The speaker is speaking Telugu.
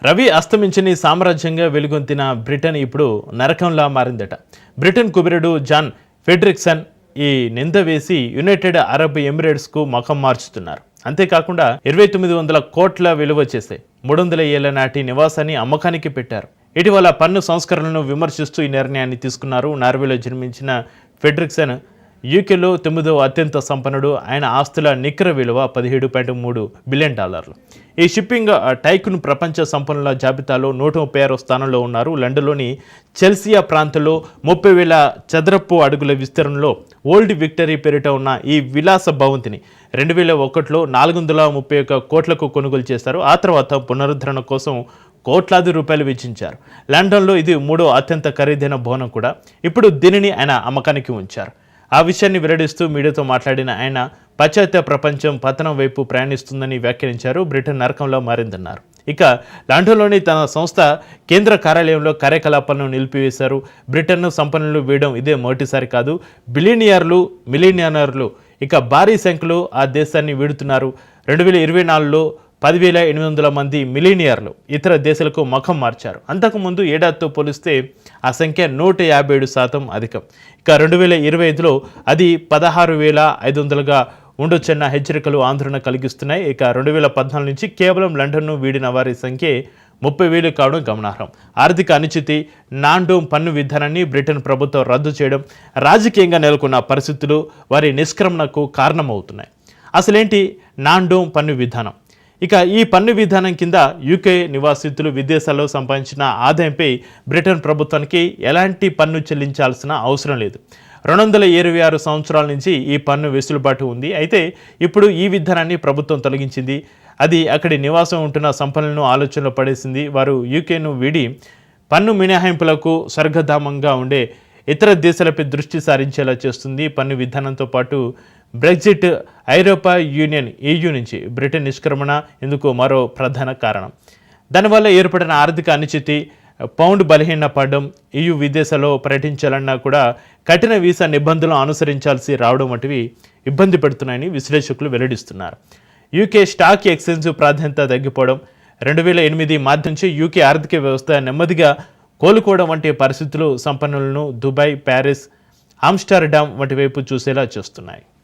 రవి అస్తమించని సామ్రాజ్యంగా వెలుగొందిన బ్రిటన్ ఇప్పుడు నరకంలా మారిందట. బ్రిటన్ కుబేరుడు జాన్ ఫెడ్రిక్సన్ ఈ నింద వేసి యునైటెడ్ అరబ్ ఎమిరేట్స్కు ముఖం మార్చుతున్నారు. అంతేకాకుండా 2900 కోట్ల విలువ చేసే 300 ఏళ్ల నాటి నివాసాన్ని అమ్మకానికి పెట్టారు. ఇటీవల పన్ను సంస్కరణలను విమర్శిస్తూ ఈ నిర్ణయాన్ని తీసుకున్నారు. నార్వేలో జన్మించిన ఫెడ్రిక్సన్ యూకేలో 9వ అత్యంత సంపన్నుడు. ఆయన ఆస్తుల నికర విలువ $17.3 బిలియన్. ఈ షిప్పింగ్ టైకున్ ప్రపంచ సంపన్నుల జాబితాలో 136వ స్థానంలో ఉన్నారు. లండన్లోని చెల్సియా ప్రాంతంలో 30,000 చదరపు అడుగుల విస్తీర్ణంలో ఓల్డ్ విక్టరీ పేరిట ఉన్న ఈ విలాస భవంతిని 2001లో 431 కోట్లకు కొనుగోలు చేశారు. ఆ తర్వాత పునరుద్ధరణ కోసం కోట్లాది రూపాయలు వెచ్చించారు. లండన్లో ఇది 3వ అత్యంత ఖరీదైన భవనం కూడా. ఇప్పుడు దీనిని ఆయన అమ్మకానికి ఉంచారు. ఆ విషయాన్ని వెల్లడిస్తూ మీడియాతో మాట్లాడిన ఆయన పాశ్చాత్య ప్రపంచం పతనం వైపు ప్రయాణిస్తుందని వ్యాఖ్యానించారు. బ్రిటన్ నరకంలో మారిందన్నారు. ఇక లండన్లోని తన సంస్థ కేంద్ర కార్యాలయంలో కార్యకలాపాలను నిలిపివేశారు. బ్రిటన్ను సంపన్నులు వేయడం ఇదే మొదటిసారి కాదు. బిలియనియర్లు, మిలియనియర్లు ఇక భారీ సంఖ్యలో ఆ దేశాన్ని వీడుతున్నారు. 2024లో 10,800 మంది మిలీనియర్లు ఇతర దేశాలకు ముఖం మార్చారు. అంతకుముందు ఏడాదితో పోలిస్తే ఆ సంఖ్య 157% అధికం. ఇక 2025లో అది 16,500గా ఉండొచ్చన్న హెచ్చరికలు ఆందోళన కలిగిస్తున్నాయి. ఇక 2014 నుంచి కేవలం లండన్ను వీడిన వారి సంఖ్య 30,000 కావడం గమనార్హం. ఆర్థిక అనిశ్చితి, నాన్ డోమ్ పన్ను విధానాన్ని బ్రిటన్ ప్రభుత్వం రద్దు చేయడం, రాజకీయంగా నెలకొన్న పరిస్థితులు వారి నిష్క్రమణకు కారణమవుతున్నాయి. అసలేంటి నాన్ డోమ్ పన్ను విధానం? ఇక ఈ పన్ను విధానం కింద యూకే నివాసితులు విదేశాల్లో సంపాదించిన ఆదాయంపై బ్రిటన్ ప్రభుత్వానికి ఎలాంటి పన్ను చెల్లించాల్సిన అవసరం లేదు. 226 సంవత్సరాల నుంచి ఈ పన్ను వెసులుబాటు ఉంది. అయితే ఇప్పుడు ఈ విధానాన్ని ప్రభుత్వం తొలగించింది. అది అక్కడి నివాసం ఉంటున్న సంపన్నులను ఆలోచనలో పడేసింది. వారు యూకేను వీడి పన్ను మినహాయింపులకు స్వర్గధామంగా ఉండే ఇతర దేశాలపై దృష్టి సారించేలా చేస్తుంది. పన్ను విధానంతో పాటు బ్రెగ్జిట్, ఐరోపా యూనియన్ EU నుంచి బ్రిటన్ నిష్క్రమణ ఇందుకు మరో ప్రధాన కారణం. దానివల్ల ఏర్పడిన ఆర్థిక అనిశ్చితి, పౌండ్ బలహీనపడడం, EU విదేశాల్లో పర్యటించాలన్నా కూడా కఠిన వీసా నిబంధనలు అనుసరించాల్సి రావడం వంటివి ఇబ్బంది పెడుతున్నాయని విశ్లేషకులు వెల్లడిస్తున్నారు. యూకే స్టాక్ ఎక్స్చేంజ్ ప్రాధాన్యత తగ్గిపోవడం, 2008 మార్చి నుంచి యూకే ఆర్థిక వ్యవస్థ నెమ్మదిగా కోలుకోవడం వంటి పరిస్థితులు సంపన్నులను దుబాయ్, ప్యారిస్, ఆమ్స్టర్డామ్ వంటి వైపు చూసేలా చేస్తున్నాయి.